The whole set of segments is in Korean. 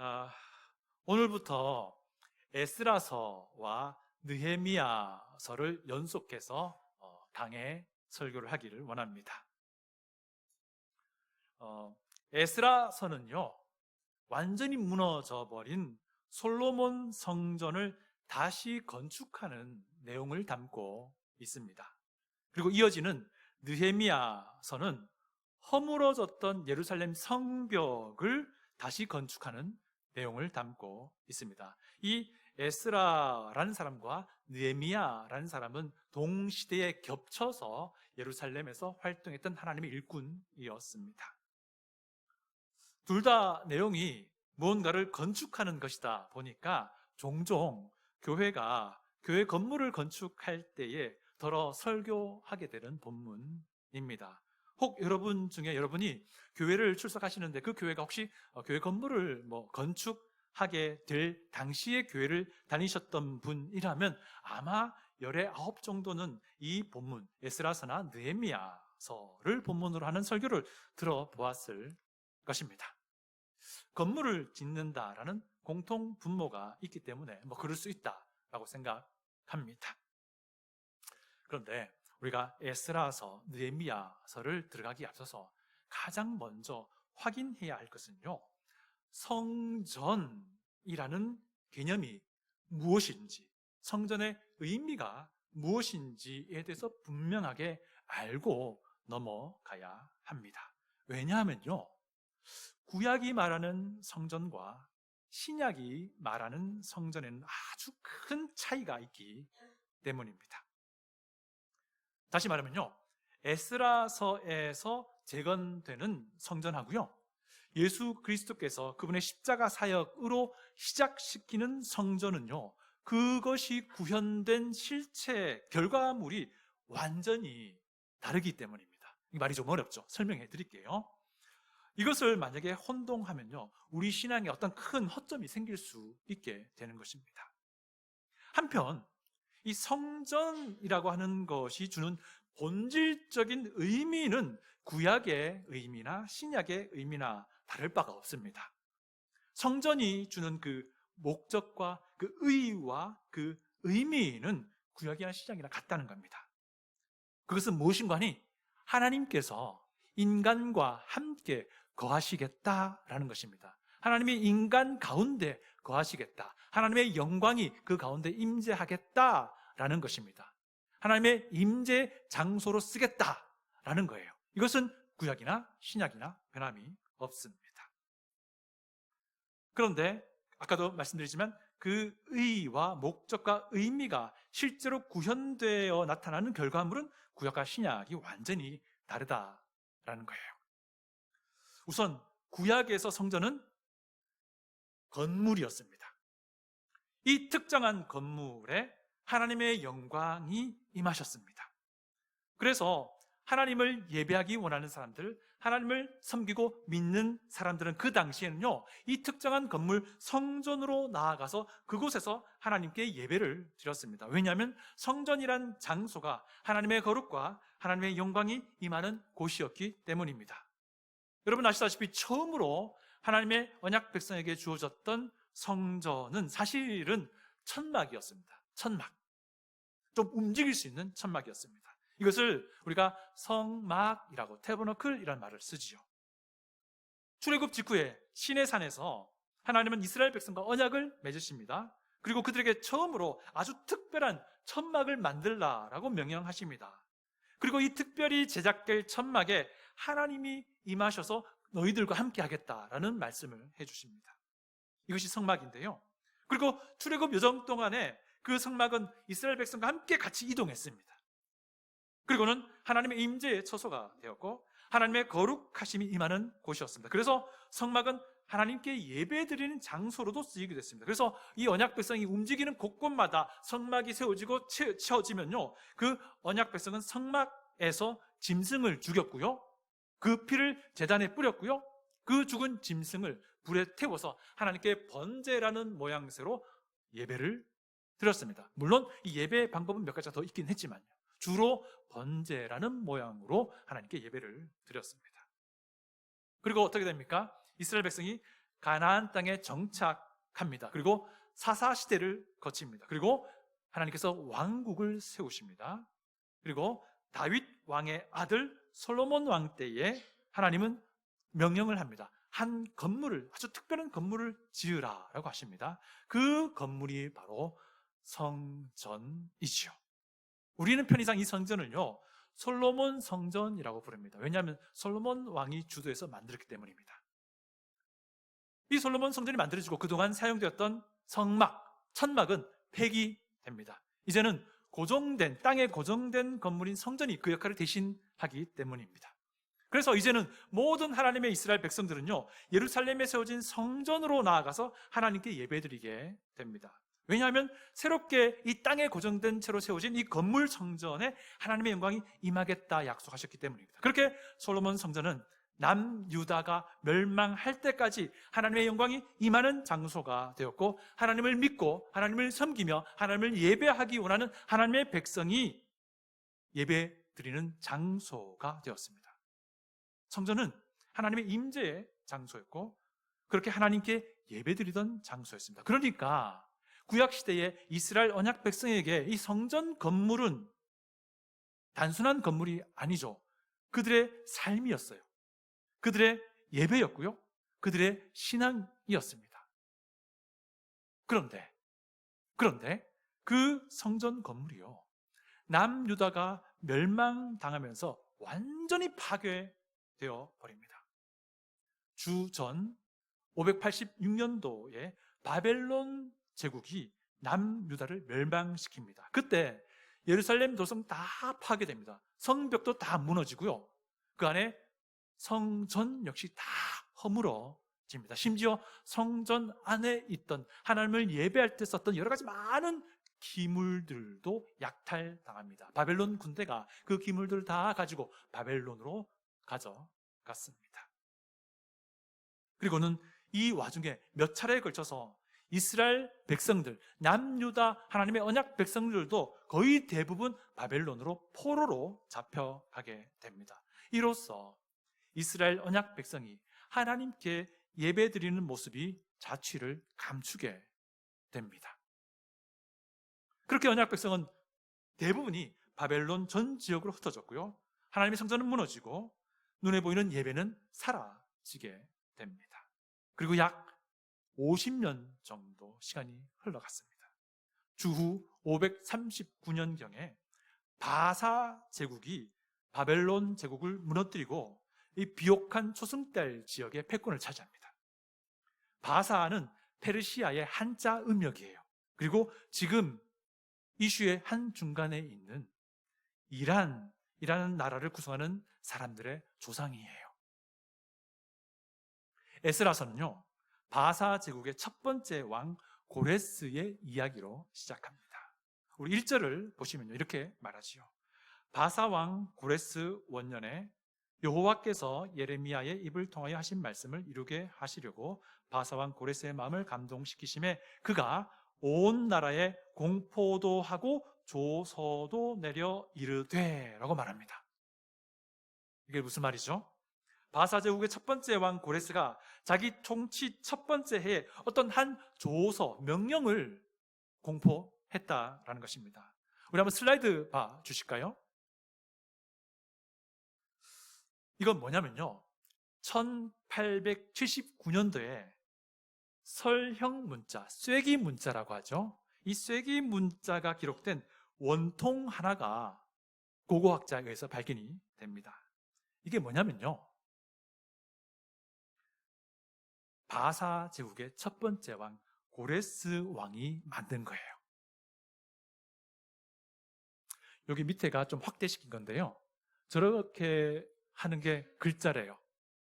아, 오늘부터 에스라서와 느헤미야서를 연속해서 강해 설교를 하기를 원합니다. 에스라서는요, 완전히 무너져 버린 솔로몬 성전을 다시 건축하는 내용을 담고 있습니다. 그리고 이어지는 느헤미야서는 허물어졌던 예루살렘 성벽을 다시 건축하는 내용을 담고 있습니다. 이 에스라라는 사람과 느헤미야라는 사람은 동시대에 겹쳐서 예루살렘에서 활동했던 하나님의 일꾼이었습니다. 둘 다 내용이 무언가를 건축하는 것이다 보니까 종종 교회 건물을 건축할 때에 더러 설교하게 되는 본문입니다. 혹 여러분 중에 여러분이 교회를 출석하시는데 그 교회가 혹시 교회 건물을 건축하게 될 당시에 교회를 다니셨던 분이라면 아마 열의 9 정도는 이 본문 에스라서나 느헤미야서를 본문으로 하는 설교를 들어보았을 것입니다. 건물을 짓는다라는 공통 분모가 있기 때문에 그럴 수 있다라고 생각합니다. 그런데 우리가 에스라서, 느헤미야서를 들어가기 앞서서 가장 먼저 확인해야 할 것은요, 성전이라는 개념이 무엇인지, 성전의 의미가 무엇인지에 대해서 분명하게 알고 넘어가야 합니다. 왜냐하면요, 구약이 말하는 성전과 신약이 말하는 성전에는 아주 큰 차이가 있기 때문입니다. 다시 말하면요, 에스라서에서 재건되는 성전하고요, 예수 그리스도께서 그분의 십자가 사역으로 시작시키는 성전은요, 그것이 구현된 실체, 결과물이 완전히 다르기 때문입니다. 이 말이 좀 어렵죠? 설명해 드릴게요. 이것을 만약에 혼동하면요, 우리 신앙에 어떤 큰 허점이 생길 수 있게 되는 것입니다. 한편 이 성전이라고 하는 것이 주는 본질적인 의미는 구약의 의미나 신약의 의미나 다를 바가 없습니다. 성전이 주는 그 목적과 그 의의와 그 의미는 구약이나 신약이나 같다는 겁니다. 그것은 무엇인가 하니 하나님께서 인간과 함께 거하시겠다라는 것입니다. 하나님이 인간 가운데 거하시겠다. 하나님의 영광이 그 가운데 임재하겠다라는 것입니다. 하나님의 임재 장소로 쓰겠다라는 거예요. 이것은 구약이나 신약이나 변함이 없습니다. 그런데 아까도 말씀드리지만 그 의의와 목적과 의미가 실제로 구현되어 나타나는 결과물은 구약과 신약이 완전히 다르다라는 거예요. 우선 구약에서 성전은 건물이었습니다. 이 특정한 건물에 하나님의 영광이 임하셨습니다. 그래서 하나님을 예배하기 원하는 사람들, 하나님을 섬기고 믿는 사람들은 그 당시에는요, 이 특정한 건물 성전으로 나아가서 그곳에서 하나님께 예배를 드렸습니다. 왜냐하면 성전이란 장소가 하나님의 거룩과 하나님의 영광이 임하는 곳이었기 때문입니다. 여러분 아시다시피 처음으로 하나님의 언약 백성에게 주어졌던 성전은 사실은 천막이었습니다. 천막. 좀 움직일 수 있는 천막이었습니다. 이것을 우리가 성막이라고 태버너클이라는 말을 쓰지요. 출애굽 직후에 시내산에서 하나님은 이스라엘 백성과 언약을 맺으십니다. 그리고 그들에게 처음으로 아주 특별한 천막을 만들라라고 명령하십니다. 그리고 이 특별히 제작될 천막에 하나님이 임하셔서 너희들과 함께 하겠다라는 말씀을 해주십니다. 이것이 성막인데요. 그리고 출애굽 여정 동안에 그 성막은 이스라엘 백성과 함께 같이 이동했습니다. 그리고는 하나님의 임재의 처소가 되었고 하나님의 거룩하심이 임하는 곳이었습니다. 그래서 성막은 하나님께 예배드리는 장소로도 쓰이게 됐습니다. 그래서 이 언약 백성이 움직이는 곳곳마다 성막이 세워지고 채워지면요, 그 언약 백성은 성막에서 짐승을 죽였고요, 그 피를 제단에 뿌렸고요, 그 죽은 짐승을 불에 태워서 하나님께 번제라는 모양새로 예배를 드렸습니다. 물론 이 예배 방법은 몇 가지가 더 있긴 했지만요, 주로 번제라는 모양으로 하나님께 예배를 드렸습니다. 그리고 어떻게 됩니까? 이스라엘 백성이 가나안 땅에 정착합니다. 그리고 사사 시대를 거칩니다. 그리고 하나님께서 왕국을 세우십니다. 그리고 다윗 왕의 아들 솔로몬 왕 때에 하나님은 명령을 합니다. 한 건물을, 아주 특별한 건물을 지으라라고 하십니다. 그 건물이 바로 성전이지요. 우리는 편의상 이 성전을요, 솔로몬 성전이라고 부릅니다. 왜냐하면 솔로몬 왕이 주도해서 만들었기 때문입니다. 이 솔로몬 성전이 만들어지고 그동안 사용되었던 성막, 천막은 폐기됩니다. 이제는 땅에 고정된 건물인 성전이 그 역할을 대신하기 때문입니다. 그래서 이제는 모든 하나님의 이스라엘 백성들은요, 예루살렘에 세워진 성전으로 나아가서 하나님께 예배드리게 됩니다. 왜냐하면 새롭게 이 땅에 고정된 채로 세워진 이 건물 성전에 하나님의 영광이 임하겠다 약속하셨기 때문입니다. 그렇게 솔로몬 성전은 남유다가 멸망할 때까지 하나님의 영광이 임하는 장소가 되었고, 하나님을 믿고 하나님을 섬기며 하나님을 예배하기 원하는 하나님의 백성이 예배드리는 장소가 되었습니다. 성전은 하나님의 임재의 장소였고, 그렇게 하나님께 예배드리던 장소였습니다. 그러니까 구약시대의 이스라엘 언약 백성에게 이 성전 건물은 단순한 건물이 아니죠. 그들의 삶이었어요. 그들의 예배였고요, 그들의 신앙이었습니다. 그런데 그 성전 건물이요, 남유다가 멸망당하면서 완전히 파괴되어 버립니다. 주전 586년도에 바벨론 제국이 남유다를 멸망시킵니다. 그때 예루살렘 도성 다 파괴됩니다. 성벽도 다 무너지고요, 그 안에 성전 역시 다 허물어집니다. 심지어 성전 안에 있던 하나님을 예배할 때 썼던 여러 가지 많은 기물들도 약탈당합니다. 바벨론 군대가 그 기물들을 다 가지고 바벨론으로 가져갔습니다. 그리고는 이 와중에 몇 차례에 걸쳐서 이스라엘 백성들, 남유다 하나님의 언약 백성들도 거의 대부분 바벨론으로 포로로 잡혀가게 됩니다. 이로써 이스라엘 언약 백성이 하나님께 예배드리는 모습이 자취를 감추게 됩니다. 그렇게 언약 백성은 대부분이 바벨론 전 지역으로 흩어졌고요, 하나님의 성전은 무너지고 눈에 보이는 예배는 사라지게 됩니다. 그리고 약 50년 정도 시간이 흘러갔습니다. 주후 539년경에 바사 제국이 바벨론 제국을 무너뜨리고 이 비옥한 초승달 지역의 패권을 차지합니다. 바사는 페르시아의 한자 음역이에요. 그리고 지금 이슈의 한중간에 있는 이란이라는 나라를 구성하는 사람들의 조상이에요. 에스라서는요, 바사 제국의 첫 번째 왕 고레스의 이야기로 시작합니다. 우리 1절을 보시면요, 이렇게 말하지요. 바사 왕 고레스 원년에 여호와께서 예레미야의 입을 통하여 하신 말씀을 이루게 하시려고 바사 왕 고레스의 마음을 감동시키심에 그가 온 나라에 공포도 하고 조서도 내려 이르되 라고 말합니다. 이게 무슨 말이죠? 바사 제국의 첫 번째 왕 고레스가 자기 통치 첫 번째 해에 어떤 한 조서, 명령을 공포했다라는 것입니다. 우리 한번 슬라이드 봐 주실까요? 이건 뭐냐면요, 1879년도에 설형 문자, 쐐기 문자라고 하죠. 이 쐐기 문자가 기록된 원통 하나가 고고학자에 의해서 발견이 됩니다. 이게 뭐냐면요, 바사 제국의 첫 번째 왕 고레스 왕이 만든 거예요. 여기 밑에가 좀 확대시킨 건데요, 저렇게 하는 게 글자래요.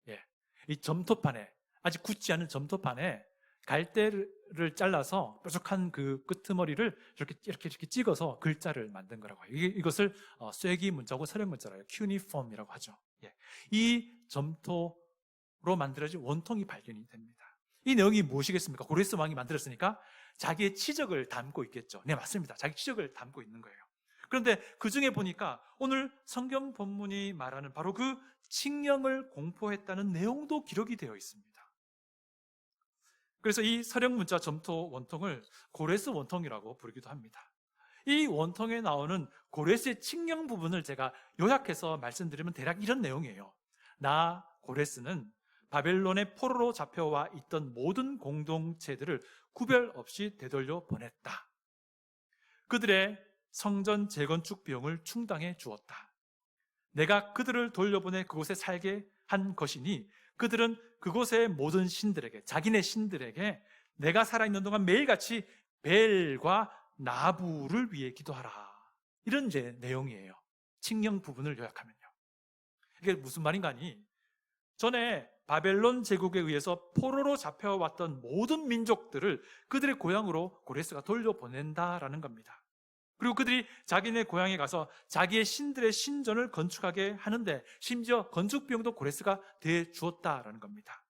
예. 이 점토판에, 아직 굳지 않은 점토판에 갈대를 잘라서 뾰족한 그 끄트머리를 이렇게 찍어서 글자를 만든 거라고 해요. 이것을 쐐기 문자고 서령 문자라고 해요. 큐니폼이라고 하죠. 예. 이 점토로 만들어진 원통이 발견이 됩니다. 이 내용이 무엇이겠습니까? 고레스 왕이 만들었으니까 자기의 치적을 담고 있겠죠. 네, 맞습니다. 자기 치적을 담고 있는 거예요. 그런데 그 중에 보니까 오늘 성경 본문이 말하는 바로 그 칙령을 공포했다는 내용도 기록이 되어 있습니다. 그래서 이 서령 문자 점토 원통을 고레스 원통이라고 부르기도 합니다. 이 원통에 나오는 고레스의 칙령 부분을 제가 요약해서 말씀드리면 대략 이런 내용이에요. 나 고레스는 바벨론의 포로로 잡혀와 있던 모든 공동체들을 구별 없이 되돌려 보냈다. 그들의 성전 재건축 비용을 충당해 주었다. 내가 그들을 돌려보내 그곳에 살게 한 것이니 그들은 그곳의 모든 신들에게, 자기네 신들에게 내가 살아있는 동안 매일같이 벨과 나부를 위해 기도하라. 이런 이제 내용이에요. 칙령 부분을 요약하면요. 이게 무슨 말인가 하니, 전에 바벨론 제국에 의해서 포로로 잡혀왔던 모든 민족들을 그들의 고향으로 고레스가 돌려보낸다라는 겁니다. 그리고 그들이 자기네 고향에 가서 자기의 신들의 신전을 건축하게 하는데 심지어 건축 비용도 고레스가 대주었다라는 겁니다.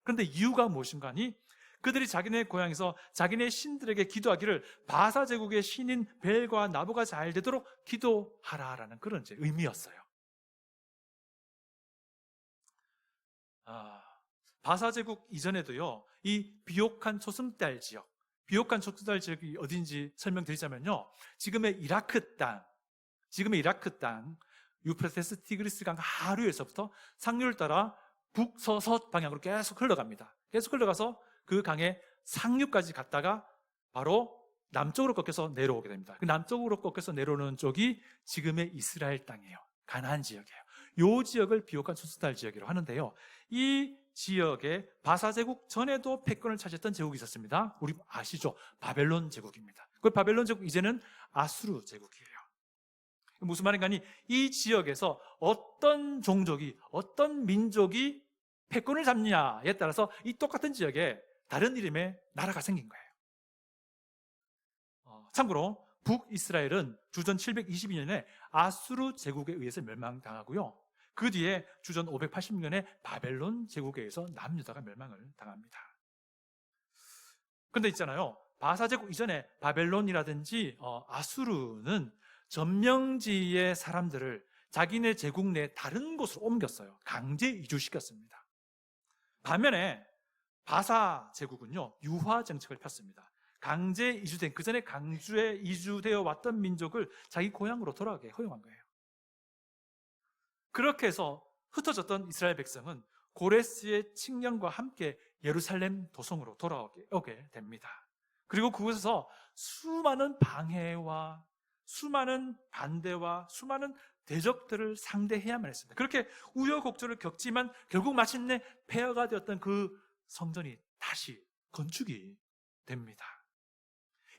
그런데 이유가 무엇인가 하니, 그들이 자기네 고향에서 자기네 신들에게 기도하기를 바사 제국의 신인 벨과 나부가 잘 되도록 기도하라라는 그런 이제 의미였어요. 바사 제국 이전에도요, 이 비옥한 초승달 지역, 비옥한 초승달 지역이 어딘지 설명드리자면요, 지금의 이라크 땅, 유프라테스 티그리스 강 하류에서부터 상류를 따라 북서서 방향으로 계속 흘러갑니다. 계속 흘러가서 그 강의 상류까지 갔다가 바로 남쪽으로 꺾여서 내려오게 됩니다. 그 남쪽으로 꺾여서 내려오는 쪽이 지금의 이스라엘 땅이에요. 가나안 지역이에요. 이 지역을 비옥한 초승달 지역이라고 하는데요, 이 지역에 바사 제국 전에도 패권을 차지했던 제국이 있었습니다. 우리 아시죠? 바벨론 제국입니다. 그 바벨론 제국 이제는 아수르 제국이에요. 무슨 말인가 하니, 이 지역에서 어떤 종족이, 어떤 민족이 패권을 잡느냐에 따라서 이 똑같은 지역에 다른 이름의 나라가 생긴 거예요. 참고로 북이스라엘은 주전 722년에 아수르 제국에 의해서 멸망당하고요, 그 뒤에 주전 586년에 바벨론 제국에 의해서 남유다가 멸망을 당합니다. 그런데 있잖아요, 바사 제국 이전에 바벨론이라든지 아수르는 점령지의 사람들을 자기네 제국 내 다른 곳으로 옮겼어요. 강제 이주시켰습니다. 반면에 바사 제국은요, 유화 정책을 폈습니다. 강제 이주된, 그 전에 강주에 이주되어 왔던 민족을 자기 고향으로 돌아가게 허용한 거예요. 그렇게 해서 흩어졌던 이스라엘 백성은 고레스의 칙령과 함께 예루살렘 도성으로 돌아오게 됩니다. 그리고 그곳에서 수많은 방해와 수많은 반대와 수많은 대적들을 상대해야만 했습니다. 그렇게 우여곡절을 겪지만 결국 마침내 폐허가 되었던 그 성전이 다시 건축이 됩니다.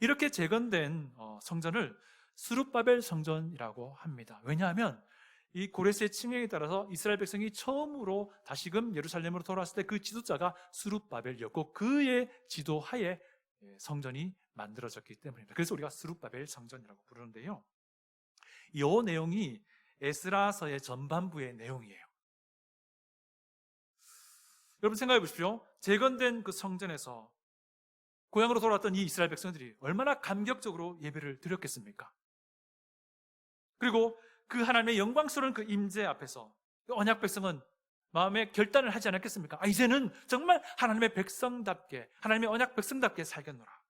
이렇게 재건된 성전을 스룹바벨 성전이라고 합니다. 왜냐하면 이 고레스의 칙령에 따라서 이스라엘 백성이 처음으로 다시금 예루살렘으로 돌아왔을 때 그 지도자가 스룹바벨이었고, 그의 지도하에 성전이 만들어졌기 때문입니다. 그래서 우리가 스룹바벨 성전이라고 부르는데요, 이 내용이 에스라서의 전반부의 내용이에요. 여러분 생각해 보십시오. 재건된 그 성전에서 고향으로 돌아왔던 이 이스라엘 백성들이 얼마나 감격적으로 예배를 드렸겠습니까? 그리고 그 하나님의 영광스러운 그 임재 앞에서 언약 백성은 마음에 결단을 하지 않았겠습니까? 이제는 정말 하나님의 백성답게, 하나님의 언약 백성답게 살겠노라.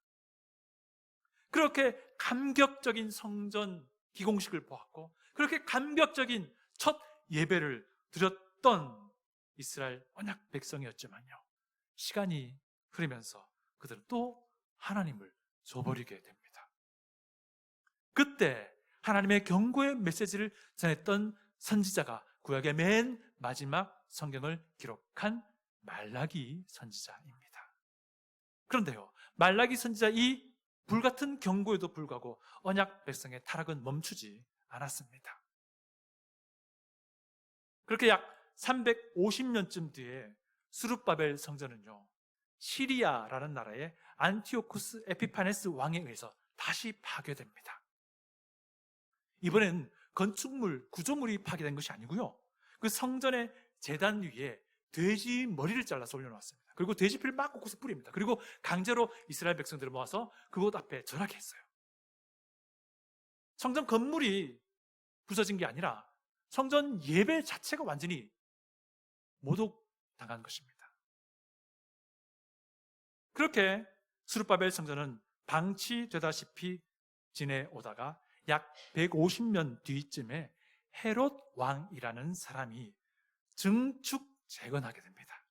그렇게 감격적인 성전 기공식을 보았고, 그렇게 감격적인 첫 예배를 드렸던 이스라엘 언약 백성이었지만요, 시간이 흐르면서 그들은 또 하나님을 저버리게 됩니다. 그때 하나님의 경고의 메시지를 전했던 선지자가 구약의 맨 마지막 성경을 기록한 말라기 선지자입니다. 그런데요, 말라기 선지자 이 불같은 경고에도 불구하고 언약 백성의 타락은 멈추지 않았습니다. 그렇게 약 350년쯤 뒤에 스룹바벨 성전은요, 시리아라는 나라의 안티오쿠스 에피파네스 왕에 의해서 다시 파괴됩니다. 이번엔 건축물, 구조물이 파괴된 것이 아니고요, 그 성전의 제단 위에 돼지 머리를 잘라서 올려놓았습니다. 그리고 돼지피를 막 곳곳에 뿌립니다. 그리고 강제로 이스라엘 백성들을 모아서 그곳 앞에 절하게 했어요. 성전 건물이 부서진 게 아니라 성전 예배 자체가 완전히 모독당한 것입니다. 그렇게 스룹바벨 성전은 방치되다시피 지내오다가 약 150년 뒤쯤에 헤롯 왕이라는 사람이 증축 재건하게 됩니다.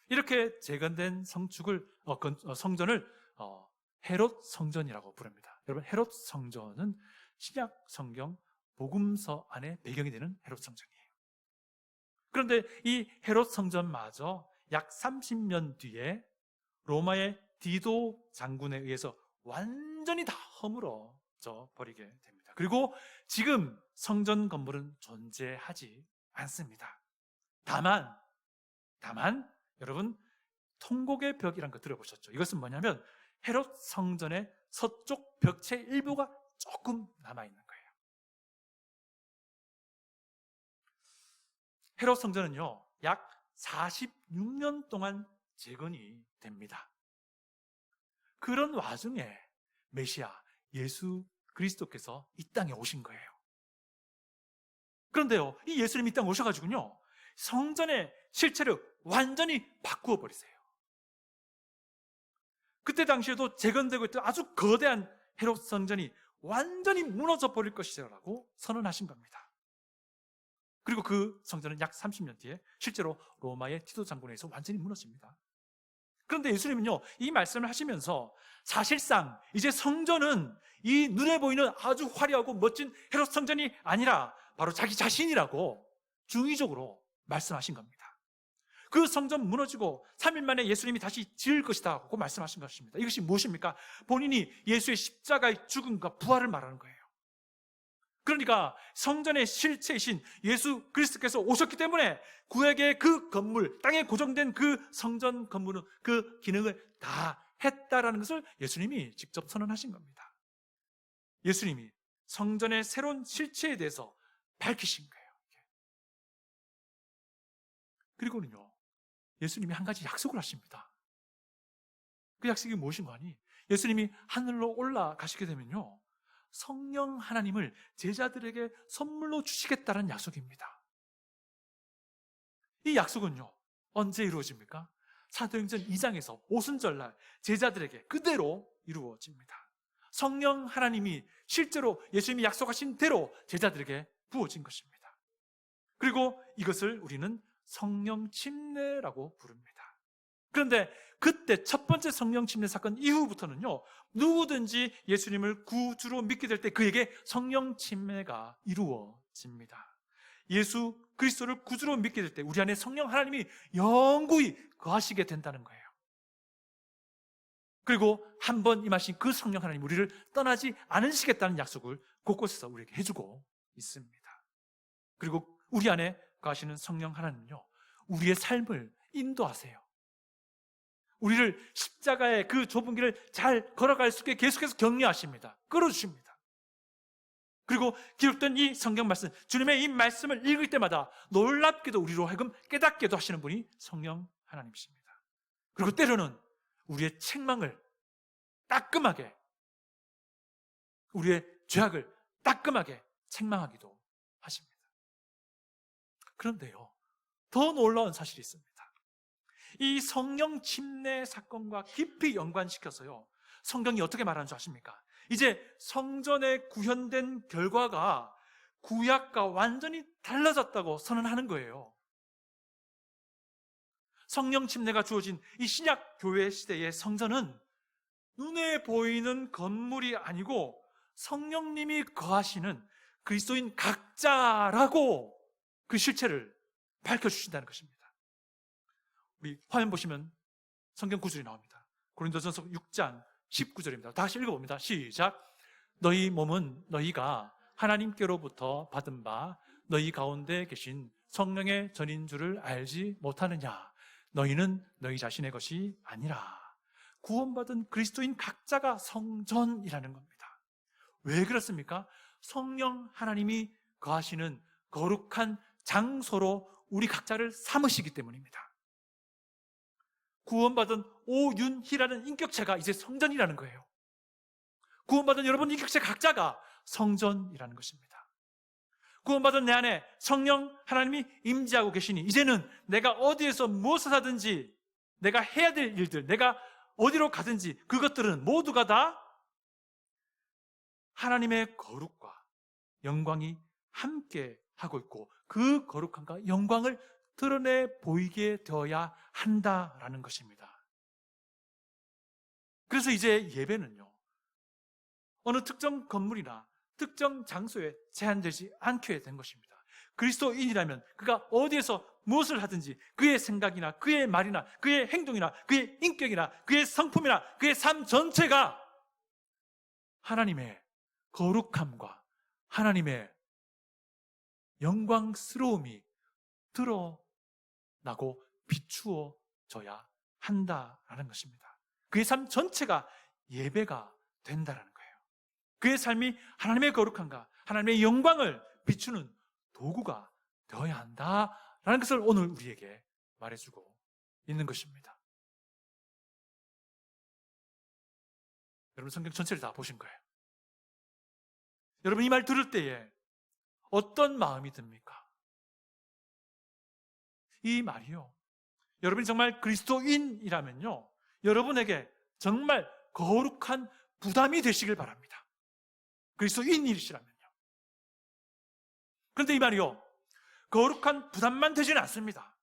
이렇게 재건된 성전을 헤롯 성전이라고 부릅니다. 여러분, 헤롯 성전은 신약 성경 복음서 안에 배경이 되는 헤롯 성전이에요. 그런데 이 헤롯 성전마저 약 30년 뒤에 로마의 디도 장군에 의해서 완전히 다 허물어져 버리게 됩니다. 그리고 지금 성전 건물은 존재하지 않습니다. 다만 여러분, 통곡의 벽이라는 거 들어보셨죠? 이것은 뭐냐면 헤롯 성전의 서쪽 벽체 일부가 조금 남아있는 거예요. 헤롯 성전은요, 약 46년 동안 재건이 됩니다. 그런 와중에 메시아 예수 그리스도께서 이 땅에 오신 거예요. 그런데요, 이 예수님이 이 땅에 오셔가지고요, 성전의 실체를 완전히 바꾸어 버리세요. 그때 당시에도 재건되고 있던 아주 거대한 헤롯 성전이 완전히 무너져 버릴 것이라고 선언하신 겁니다. 그리고 그 성전은 약 30년 뒤에 실제로 로마의 티도 장군에 의해서 완전히 무너집니다. 그런데 예수님은요, 이 말씀을 하시면서 사실상 이제 성전은 이 눈에 보이는 아주 화려하고 멋진 헤롯 성전이 아니라 바로 자기 자신이라고 중의적으로 말씀하신 겁니다. 그 성전 무너지고 3일 만에 예수님이 다시 지을 것이다 고 말씀하신 것입니다. 이것이 무엇입니까? 본인이 예수의 십자가의 죽음과 부활을 말하는 거예요. 그러니까 성전의 실체이신 예수 그리스도께서 오셨기 때문에 구약의 그 건물, 땅에 고정된 그 성전 건물은 그 기능을 다 했다라는 것을 예수님이 직접 선언하신 겁니다. 예수님이 성전의 새로운 실체에 대해서 밝히신 거예요. 그리고는요, 예수님이 한 가지 약속을 하십니다. 그 약속이 무엇인가 하니, 예수님이 하늘로 올라가시게 되면요, 성령 하나님을 제자들에게 선물로 주시겠다는 약속입니다. 이 약속은요, 언제 이루어집니까? 사도행전 2장에서 오순절날 제자들에게 그대로 이루어집니다. 성령 하나님이 실제로 예수님이 약속하신 대로 제자들에게 부어진 것입니다. 그리고 이것을 우리는 성령 침례라고 부릅니다. 그런데 그때 첫 번째 성령 침례 사건 이후부터는요, 누구든지 예수님을 구주로 믿게 될 때 그에게 성령 침례가 이루어집니다. 예수 그리스도를 구주로 믿게 될 때 우리 안에 성령 하나님이 영구히 거하시게 된다는 거예요. 그리고 한 번 임하신 그 성령 하나님, 우리를 떠나지 않으시겠다는 약속을 곳곳에서 우리에게 해주고 있습니다. 그리고 우리 안에 거하시는 성령 하나님은요, 우리의 삶을 인도하세요. 우리를 십자가의 그 좁은 길을 잘 걸어갈 수 있게 계속해서 격려하십니다. 끌어주십니다. 그리고 기록된 이 성경 말씀, 주님의 이 말씀을 읽을 때마다 놀랍게도 우리로 하여금 깨닫게도 하시는 분이 성령 하나님이십니다. 그리고 때로는 우리의 책망을 따끔하게, 우리의 죄악을 따끔하게 책망하기도 하십니다. 그런데요, 더 놀라운 사실이 있습니다. 이 성령 침례 사건과 깊이 연관시켜서요, 성경이 어떻게 말하는 줄 아십니까? 이제 성전에 구현된 결과가 구약과 완전히 달라졌다고 선언하는 거예요. 성령 침례가 주어진 이 신약 교회 시대의 성전은 눈에 보이는 건물이 아니고 성령님이 거하시는 그리스도인 각자라고 그 실체를 밝혀주신다는 것입니다. 우리 화면 보시면 성경 구절이 나옵니다. 고린도전서 6장 19절입니다. 다시 읽어봅니다. 시작. 너희 몸은 너희가 하나님께로부터 받은 바 너희 가운데 계신 성령의 전인 줄을 알지 못하느냐. 너희는 너희 자신의 것이 아니라 구원받은 그리스도인 각자가 성전이라는 겁니다. 왜 그렇습니까? 성령 하나님이 거하시는 거룩한 장소로 우리 각자를 삼으시기 때문입니다. 구원받은 오윤희라는 인격체가 이제 성전이라는 거예요. 구원받은 여러분 인격체 각자가 성전이라는 것입니다. 구원받은 내 안에 성령 하나님이 임재하고 계시니 이제는 내가 어디에서 무엇을 하든지 내가 해야 될 일들, 내가 어디로 가든지 그것들은 모두가 다 하나님의 거룩과 영광이 함께 하고 있고 그 거룩함과 영광을 드러내 보이게 되어야 한다라는 것입니다. 그래서 이제 예배는요, 어느 특정 건물이나 특정 장소에 제한되지 않게 된 것입니다. 그리스도인이라면 그가 어디에서 무엇을 하든지 그의 생각이나 그의 말이나 그의 행동이나 그의 인격이나 그의 성품이나 그의 삶 전체가 하나님의 거룩함과 하나님의 영광스러움이 드러나고 비추어져야 한다라는 것입니다. 그의 삶 전체가 예배가 된다라는 거예요. 그의 삶이 하나님의 거룩함과 하나님의 영광을 비추는 도구가 되어야 한다라는 것을 오늘 우리에게 말해주고 있는 것입니다. 여러분 성경 전체를 다 보신 거예요. 여러분 이 말 들을 때에 어떤 마음이 듭니까? 이 말이요, 여러분이 정말 그리스도인이라면요, 여러분에게 정말 거룩한 부담이 되시길 바랍니다. 그리스도인이시라면요. 그런데 이 말이요, 거룩한 부담만 되지는 않습니다.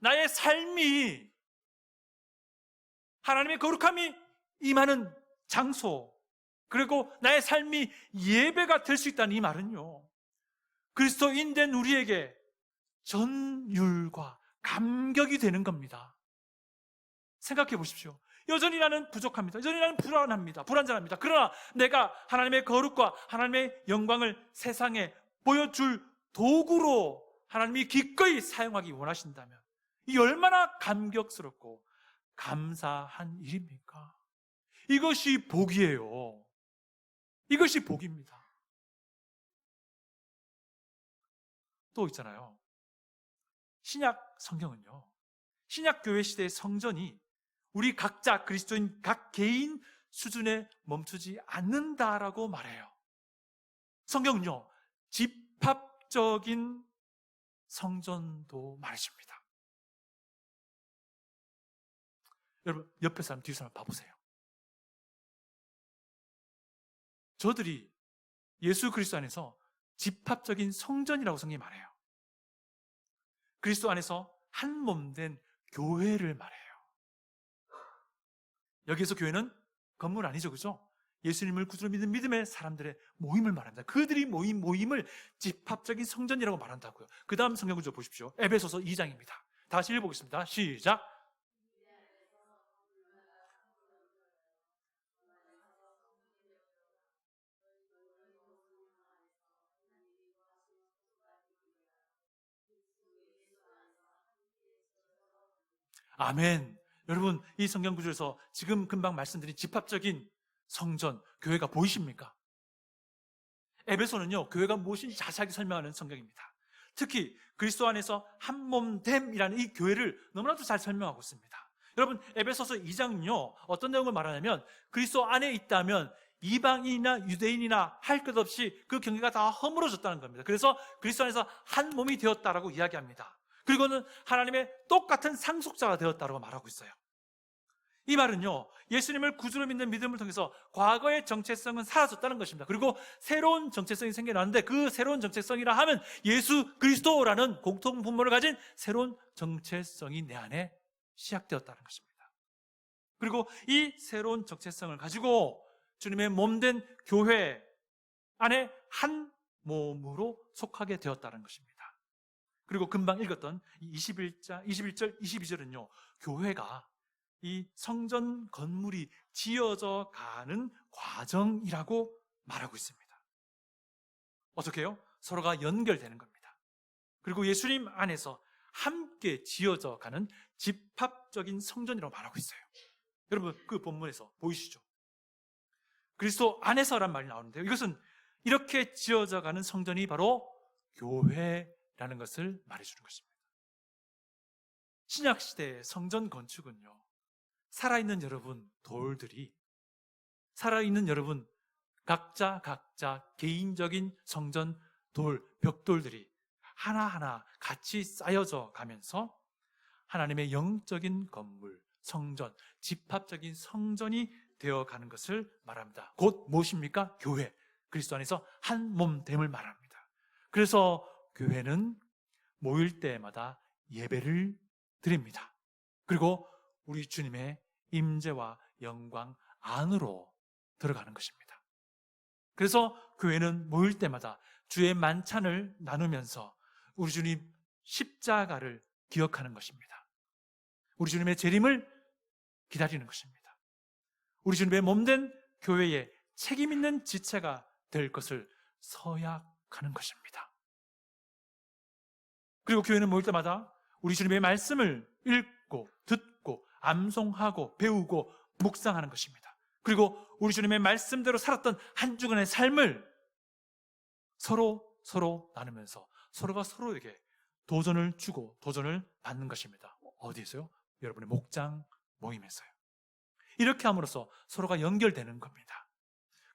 나의 삶이 하나님의 거룩함이 임하는 장소, 그리고 나의 삶이 예배가 될 수 있다는 이 말은요, 그리스도인 된 우리에게 전율과 감격이 되는 겁니다. 생각해 보십시오. 여전히 나는 부족합니다. 여전히 나는 불안합니다. 불완전합니다. 그러나 내가 하나님의 거룩과 하나님의 영광을 세상에 보여줄 도구로 하나님이 기꺼이 사용하기 원하신다면 이 얼마나 감격스럽고 감사한 일입니까? 이것이 복이에요. 이것이 복입니다. 또 있잖아요. 신약 성경은요, 신약 교회 시대의 성전이 우리 각자 그리스도인 각 개인 수준에 멈추지 않는다라고 말해요. 성경은요, 집합적인 성전도 말해줍니다. 여러분 옆에 사람 뒤에 사람 봐보세요. 저들이 예수 그리스도 안에서 집합적인 성전이라고 성경이 말해요. 그리스도 안에서 한 몸 된 교회를 말해요. 여기에서 교회는 건물 아니죠, 그죠? 예수님을 구주로 믿는 믿음의 사람들의 모임을 말합니다. 그들이 모인 모임을 집합적인 성전이라고 말한다고요. 그 다음 성경 구절 보십시오. 에베소서 2장입니다. 다시 읽어보겠습니다. 시작. 아멘. 여러분 이 성경 구절에서 지금 금방 말씀드린 집합적인 성전, 교회가 보이십니까? 에베소는요, 교회가 무엇인지 자세하게 설명하는 성경입니다. 특히 그리스도 안에서 한 몸됨이라는 이 교회를 너무나도 잘 설명하고 있습니다. 여러분 에베소서 2장은요 어떤 내용을 말하냐면 그리스도 안에 있다면 이방인이나 유대인이나 할 것 없이 그 경계가 다 허물어졌다는 겁니다. 그래서 그리스도 안에서 한 몸이 되었다라고 이야기합니다. 그리고는 하나님의 똑같은 상속자가 되었다고 말하고 있어요. 이 말은요, 예수님을 구주로 믿는 믿음을 통해서 과거의 정체성은 사라졌다는 것입니다. 그리고 새로운 정체성이 생겨나는데 그 새로운 정체성이라 하면 예수 그리스도라는 공통 분모를 가진 새로운 정체성이 내 안에 시작되었다는 것입니다. 그리고 이 새로운 정체성을 가지고 주님의 몸된 교회 안에 한 몸으로 속하게 되었다는 것입니다. 그리고 금방 읽었던 21절, 22절은요, 교회가 이 성전 건물이 지어져 가는 과정이라고 말하고 있습니다. 어떻게 해요? 서로가 연결되는 겁니다. 그리고 예수님 안에서 함께 지어져 가는 집합적인 성전이라고 말하고 있어요. 여러분 그 본문에서 보이시죠? 그리스도 안에서란 말이 나오는데요, 이것은 이렇게 지어져 가는 성전이 바로 교회라는 것을 말해주는 것입니다. 신약시대의 성전 건축은요, 살아있는 여러분 돌들이, 살아있는 여러분 각자 개인적인 성전 돌, 벽돌들이 하나하나 같이 쌓여져 가면서 하나님의 영적인 건물, 성전, 집합적인 성전이 되어가는 것을 말합니다. 곧 무엇입니까? 교회, 그리스도 안에서 한 몸됨을 말합니다. 그래서 교회는 모일 때마다 예배를 드립니다. 그리고 우리 주님의 임재와 영광 안으로 들어가는 것입니다. 그래서 교회는 모일 때마다 주의 만찬을 나누면서 우리 주님 십자가를 기억하는 것입니다. 우리 주님의 재림을 기다리는 것입니다. 우리 주님의 몸된 교회에 책임 있는 지체가 될 것을 서약하는 것입니다. 그리고 교회는 모일 때마다 우리 주님의 말씀을 읽고 듣고 암송하고 배우고 묵상하는 것입니다. 그리고 우리 주님의 말씀대로 살았던 한 주간의 삶을 서로 나누면서 서로가 서로에게 도전을 주고 도전을 받는 것입니다. 어디에서요? 여러분의 목장 모임에서요. 이렇게 함으로써 서로가 연결되는 겁니다.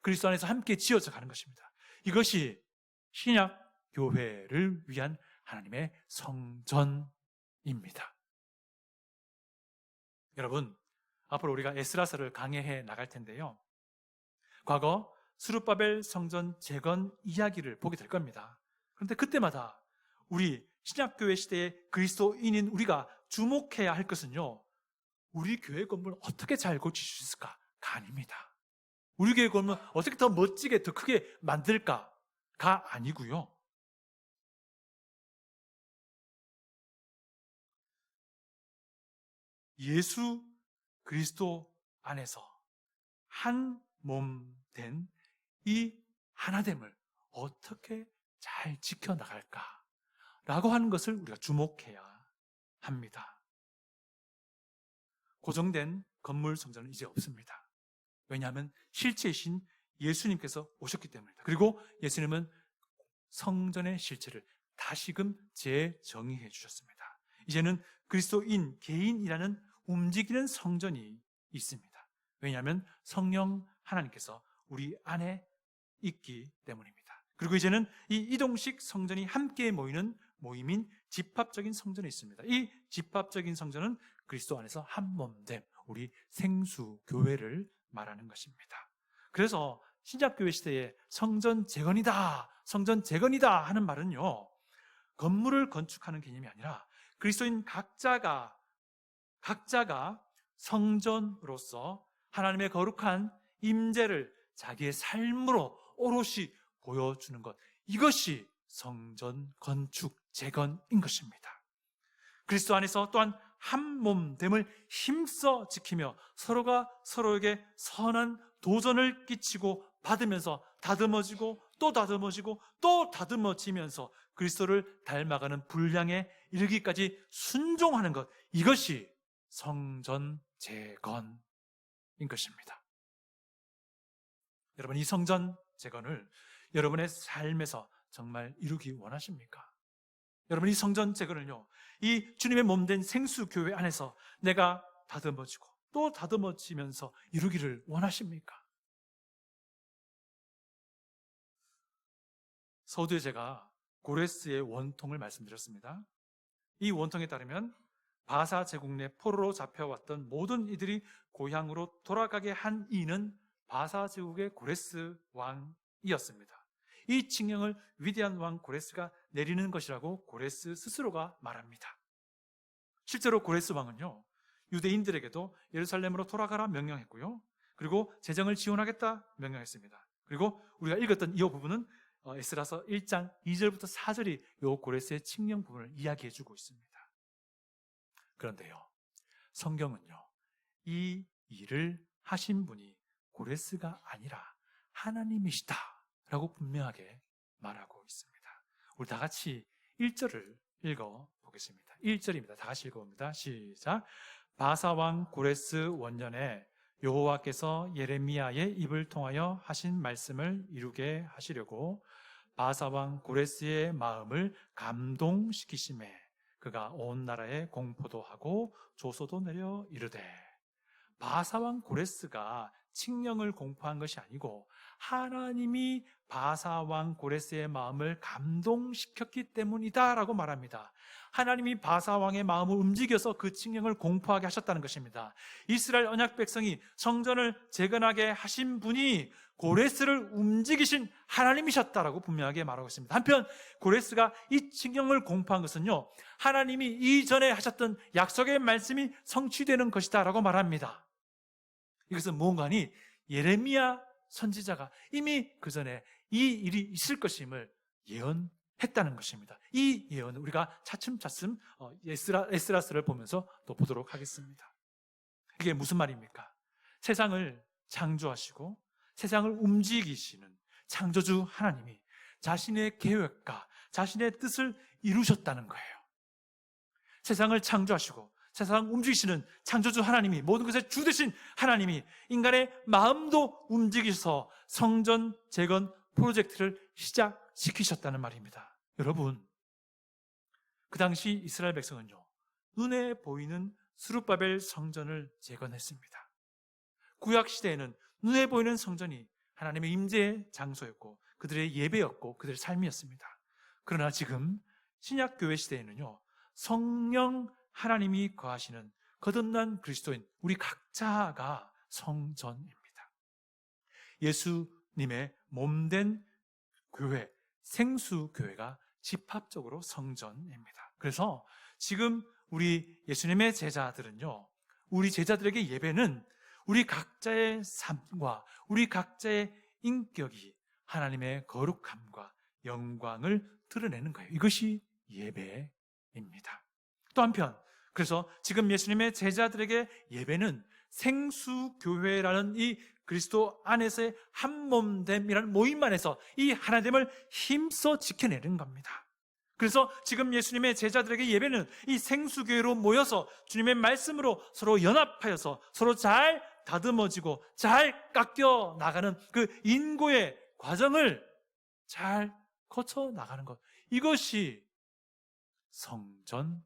그리스도 안에서 함께 지어져 가는 것입니다. 이것이 신약 교회를 위한 하나님의 성전입니다. 여러분, 앞으로 우리가 에스라서를 강해해 나갈 텐데요. 과거 스룹바벨 성전 재건 이야기를 보게 될 겁니다. 그런데 그때마다 우리 신약교회 시대의 그리스도인인 우리가 주목해야 할 것은요, 우리 교회 건물 어떻게 잘 고칠 수 있을까가 아닙니다. 우리 교회 건물 어떻게 더 멋지게 더 크게 만들까가 아니고요. 예수 그리스도 안에서 한 몸 된 이 하나됨을 어떻게 잘 지켜나갈까라고 하는 것을 우리가 주목해야 합니다. 고정된 건물 성전은 이제 없습니다. 왜냐하면 실체이신 예수님께서 오셨기 때문입니다. 그리고 예수님은 성전의 실체를 다시금 재정의해 주셨습니다. 이제는 그리스도인 개인이라는 움직이는 성전이 있습니다. 왜냐하면 성령 하나님께서 우리 안에 있기 때문입니다. 그리고 이제는 이 이동식 성전이 함께 모이는 모임인 집합적인 성전이 있습니다. 이 집합적인 성전은 그리스도 안에서 한 몸됨, 우리 생수교회를 말하는 것입니다. 그래서 신약교회 시대에 성전 재건이다, 성전 재건이다 하는 말은요, 건물을 건축하는 개념이 아니라 그리스도인 각자가 성전으로서 하나님의 거룩한 임재를 자기의 삶으로 오롯이 보여주는 것, 이것이 성전 건축 재건인 것입니다. 그리스도 안에서 또한 한 몸됨을 힘써 지키며 서로가 서로에게 선한 도전을 끼치고 받으면서 다듬어지고 또 다듬어지고 또 다듬어지면서 그리스도를 닮아가는 분량에 이르기까지 순종하는 것, 이것이 성전 재건인 것입니다. 여러분, 이 성전 재건을 여러분의 삶에서 정말 이루기 원하십니까? 여러분, 이 성전 재건을요, 이 주님의 몸된 생수교회 안에서 내가 다듬어지고 또 다듬어지면서 이루기를 원하십니까? 서두에 제가 고레스의 원통을 말씀드렸습니다. 이 원통에 따르면 바사 제국 내 포로로 잡혀왔던 모든 이들이 고향으로 돌아가게 한 이는 바사 제국의 고레스 왕이었습니다. 이 칙령을 위대한 왕 고레스가 내리는 것이라고 고레스 스스로가 말합니다. 실제로 고레스 왕은요, 유대인들에게도 예루살렘으로 돌아가라 명령했고요, 그리고 재정을 지원하겠다 명령했습니다. 그리고 우리가 읽었던 이 부분은 에스라서 1장 2절부터 4절이 이 고레스의 칙령 부분을 이야기해주고 있습니다. 그런데요, 성경은요, 이 일을 하신 분이 고레스가 아니라 하나님이시다 라고 분명하게 말하고 있습니다. 우리 다 같이 1절을 읽어보겠습니다. 1절입니다. 다 같이 읽어봅니다. 시작. 바사왕 고레스 원년에 여호와께서 예레미야의 입을 통하여 하신 말씀을 이루게 하시려고 바사왕 고레스의 마음을 감동시키심에 그가 온 나라에 공포도 하고 조소도 내려 이르되, 바사왕 고레스가 칙령을 공포한 것이 아니고 하나님이 바사왕 고레스의 마음을 감동시켰기 때문이다라고 말합니다. 하나님이 바사왕의 마음을 움직여서 그 칙령을 공포하게 하셨다는 것입니다. 이스라엘 언약 백성이 성전을 재건하게 하신 분이 고레스를 움직이신 하나님이셨다라고 분명하게 말하고 있습니다. 한편 고레스가 이 칙령을 공포한 것은요, 하나님이 이전에 하셨던 약속의 말씀이 성취되는 것이다 라고 말합니다. 이것은 무언가니 예레미야 선지자가 이미 그 전에 이 일이 있을 것임을 예언했다는 것입니다. 이 예언을 우리가 차츰차츰 에스라스를 보면서 또 보도록 하겠습니다. 이게 무슨 말입니까? 세상을 창조하시고 세상을 움직이시는 창조주 하나님이 자신의 계획과 자신의 뜻을 이루셨다는 거예요. 세상을 창조하시고 세상을 움직이시는 창조주 하나님이, 모든 것의 주 되신 하나님이 인간의 마음도 움직이셔서 성전 재건 프로젝트를 시작시키셨다는 말입니다. 여러분, 그 당시 이스라엘 백성은요, 눈에 보이는 스룹바벨 성전을 재건했습니다. 구약 시대에는 눈에 보이는 성전이 하나님의 임재의 장소였고 그들의 예배였고 그들의 삶이었습니다. 그러나 지금 신약 교회 시대에는요, 성령 하나님이 거하시는 거듭난 그리스도인 우리 각자가 성전입니다. 예수님의 몸된 교회, 생수교회가 집합적으로 성전입니다. 그래서 지금 우리 예수님의 제자들은요, 우리 제자들에게 예배는 우리 각자의 삶과 우리 각자의 인격이 하나님의 거룩함과 영광을 드러내는 거예요. 이것이 예배입니다. 또 한편, 그래서 지금 예수님의 제자들에게 예배는 생수교회라는 이 그리스도 안에서의 한몸됨이라는 모임 안에서 이 하나됨을 힘써 지켜내는 겁니다. 그래서 지금 예수님의 제자들에게 예배는 이 생수교회로 모여서 주님의 말씀으로 서로 연합하여서 서로 잘 다듬어지고 잘 깎여 나가는 그 인고의 과정을 잘 거쳐 나가는 것, 이것이 성전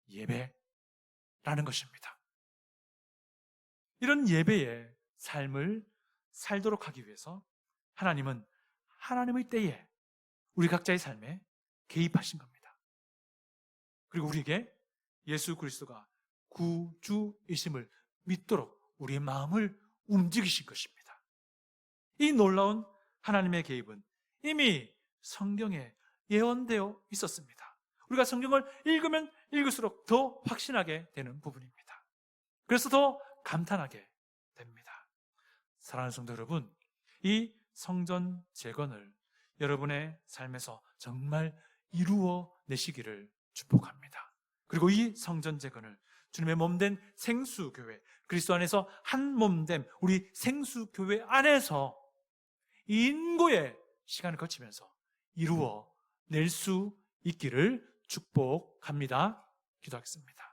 예배라는 것입니다. 이런 예배의 삶을 살도록 하기 위해서 하나님은 하나님의 때에 우리 각자의 삶에 개입하신 겁니다. 그리고 우리에게 예수 그리스도가 구주이심을 믿도록 우리의 마음을 움직이신 것입니다. 이 놀라운 하나님의 개입은 이미 성경에 예언되어 있었습니다. 우리가 성경을 읽으면 읽을수록 더 확신하게 되는 부분입니다. 그래서 더 감탄하게 됩니다. 사랑하는 성도 여러분, 이 성전 재건을 여러분의 삶에서 정말 이루어 내시기를 축복합니다. 그리고 이 성전 재건을 주님의 몸된 생수교회, 그리스도 안에서 한 몸된 우리 생수교회 안에서 인고의 시간을 거치면서 이루어 낼 수 있기를 축복합니다. 기도하겠습니다.